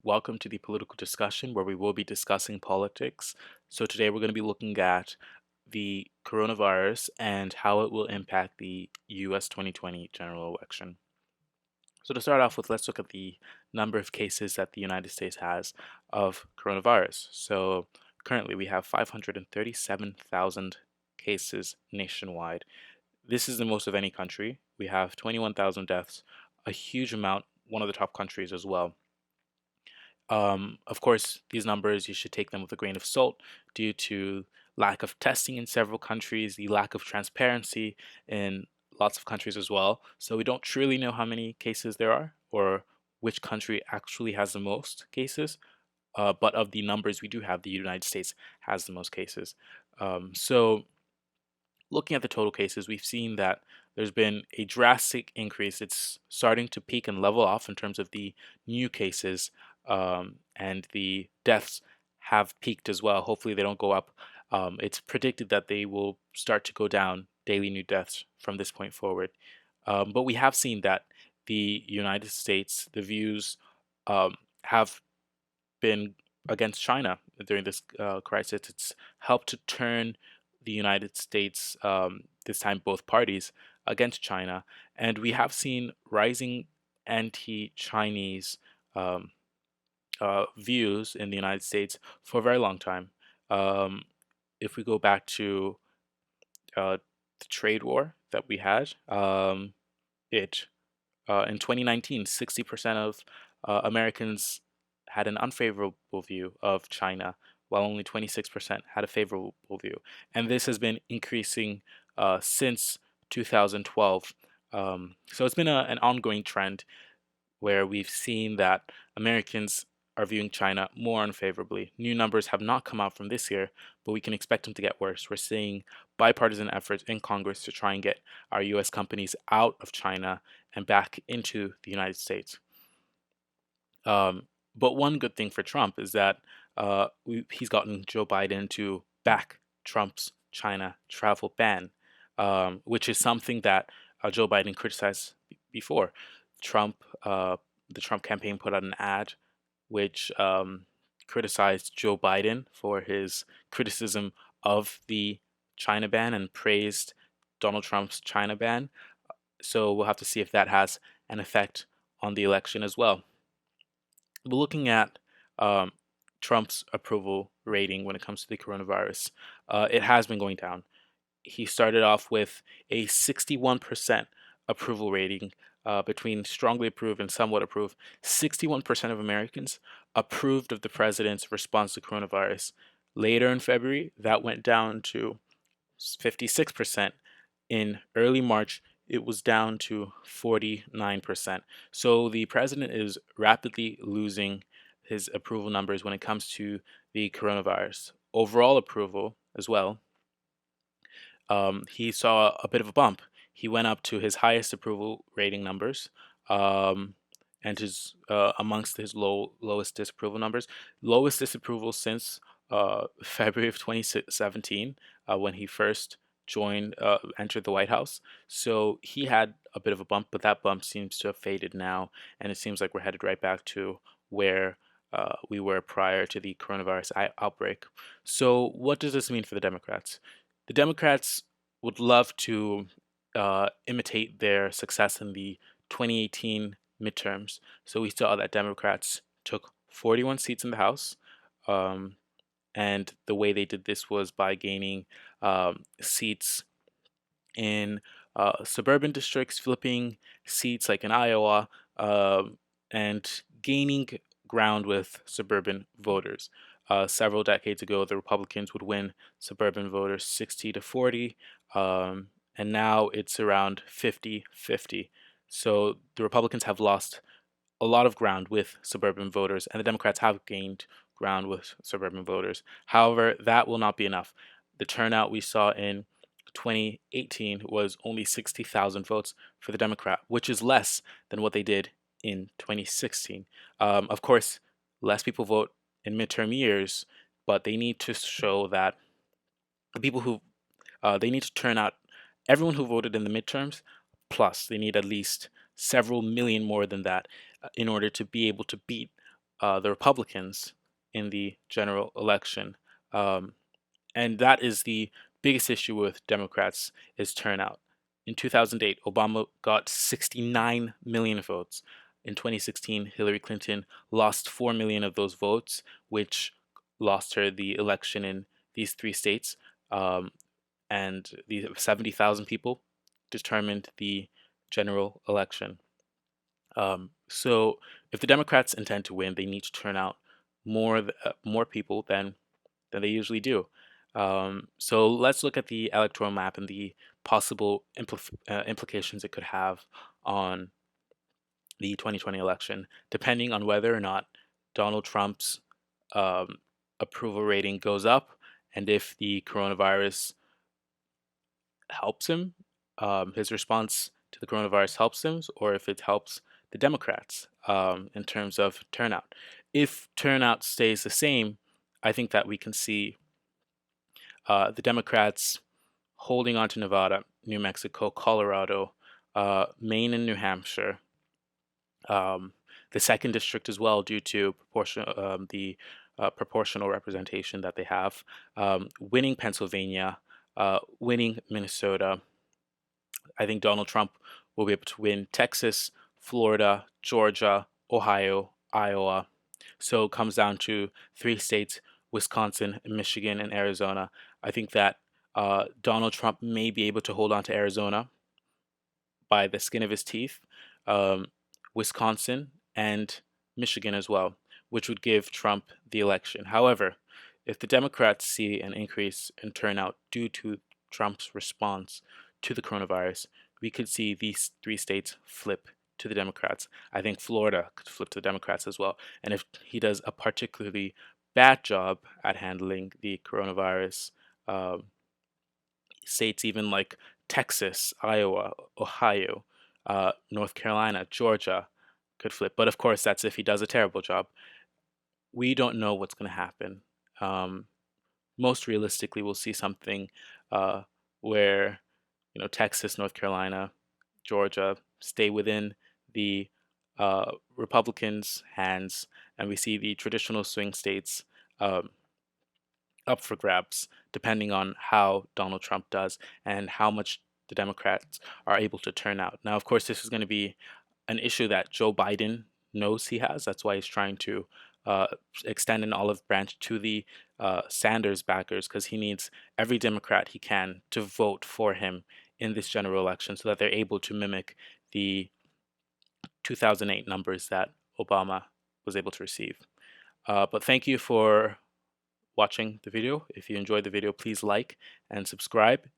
Welcome to the political discussion where we will be discussing politics. So, today we're going to be looking at the coronavirus and how it will impact the US 2020 general election. So, to start off with, let's look at the number of cases that the United States has of coronavirus. So, currently we have 537,000 cases nationwide. This is the most of any country. We have 21,000 deaths, a huge amount, one of the top countries as well. Of course, these numbers, you should take them with a grain of salt due to lack of testing in several countries, the lack of transparency in lots of countries as well. So we don't truly know how many cases there are or which country actually has the most cases. But of the numbers we do have, the United States has the most cases. So looking at the total cases, we've seen that there's been a drastic increase. It's starting to peak and level off in terms of the new cases, and the deaths have peaked as well. Hopefully, they don't go up. It's predicted that they will start to go down, daily new deaths from this point forward. But we have seen that the United States, the views have been against China during this crisis. It's helped to turn the United States, this time both parties, against China. And we have seen rising anti Chinese um, views in the United States for a very long time. Um, if we go back to the trade war that we had, it in 2019, 60% of Americans had an unfavorable view of China, while only 26% had a favorable view. And this has been increasing since 2012. So it's been an ongoing trend where we've seen that Americans are viewing China more unfavorably. New numbers have not come out from this year, but we can expect them to get worse. We're seeing bipartisan efforts in Congress to try and get our US companies out of China and back into the United States. Um, but one good thing for Trump is that he's gotten Joe Biden to back Trump's China travel ban, which is something that Joe Biden criticized before. Trump, the Trump campaign put out an ad which criticized Joe Biden for his criticism of the China ban and praised Donald Trump's China ban. So we'll have to see if that has an effect on the election as well. But looking at um, Trump's approval rating when it comes to the coronavirus, it has been going down. He started off with a 61% approval rating, between strongly approve and somewhat approve. 61% of Americans approved of the president's response to coronavirus. Later in February, that went down to 56%. In early March, it was down to 49%. So the president is rapidly losing his approval numbers when it comes to the coronavirus. Overall approval as well, he saw a bit of a bump. He went up to his highest approval rating numbers, um, and his amongst his lowest disapproval numbers. Lowest disapproval since February of 2017, when he first entered the White House. So he had a bit of a bump, but that bump seems to have faded now, and it seems like we're headed right back to where we were prior to the coronavirus outbreak. So what does this mean for the Democrats? The Democrats would love to imitate their success in the 2018 midterms. So we saw that Democrats took 41 seats in the House. Um, and the way they did this was by gaining seats in suburban districts, flipping seats like in Iowa, and gaining ground with suburban voters. Several decades ago, the Republicans would win suburban voters 60 to 40, and now it's around 50-50. So the Republicans have lost a lot of ground with suburban voters, and the Democrats have gained ground with suburban voters. However, that will not be enough. The turnout we saw in 2018 was only 60,000 votes for the Democrat, which is less than what they did in 2016. Of course, less people vote in midterm years, but they need to show that the people who they need to turn out everyone who voted in the midterms, plus they need at least several million more than that in order to be able to beat the Republicans in the general election. Um, and that is the biggest issue with Democrats is turnout. In 2008, Obama got 69 million votes. In 2016, Hillary Clinton lost 4 million of those votes, which lost her the election in these three states. Um, and the 70,000 people determined the general election. So if the Democrats intend to win, they need to turn out more people than they usually do. So let's look at the electoral map and the possible implications it could have on the 2020 election, depending on whether or not Donald Trump's um, approval rating goes up and if the coronavirus helps him, his response to the coronavirus helps him, or if it helps the Democrats in terms of turnout. If turnout stays the same, I think that we can see the Democrats holding on to Nevada, New Mexico, Colorado, Maine, and New Hampshire. The second district as well, due to the proportional representation that they have, winning Pennsylvania, winning Minnesota. I think Donald Trump will be able to win Texas, Florida, Georgia, Ohio, Iowa. So it comes down to three states: Wisconsin, Michigan, and Arizona. I think that Donald Trump may be able to hold on to Arizona by the skin of his teeth, um, Wisconsin, and Michigan as well, which would give Trump the election. However, if the Democrats see an increase in turnout due to Trump's response to the coronavirus, we could see these three states flip to the Democrats. I think Florida could flip to the Democrats as well. And if he does a particularly bad job at handling the coronavirus, um, states even like Texas, Iowa, Ohio, North Carolina, Georgia could flip. But of course, that's if he does a terrible job. We don't know what's going to happen. Um, Most realistically, we'll see something uh, where Texas, North Carolina, Georgia stay within the Republicans' hands, and we see the traditional swing states um, up for grabs, depending on how Donald Trump does and how much the Democrats are able to turn out. Now, of course, this is going to be an issue that Joe Biden knows he has. That's why he's trying to uh, extend an olive branch to the Sanders backers, because he needs every Democrat he can to vote for him in this general election so that they're able to mimic the 2008 numbers that Obama was able to receive. But thank you for watching the video. If you enjoyed the video, please like and subscribe.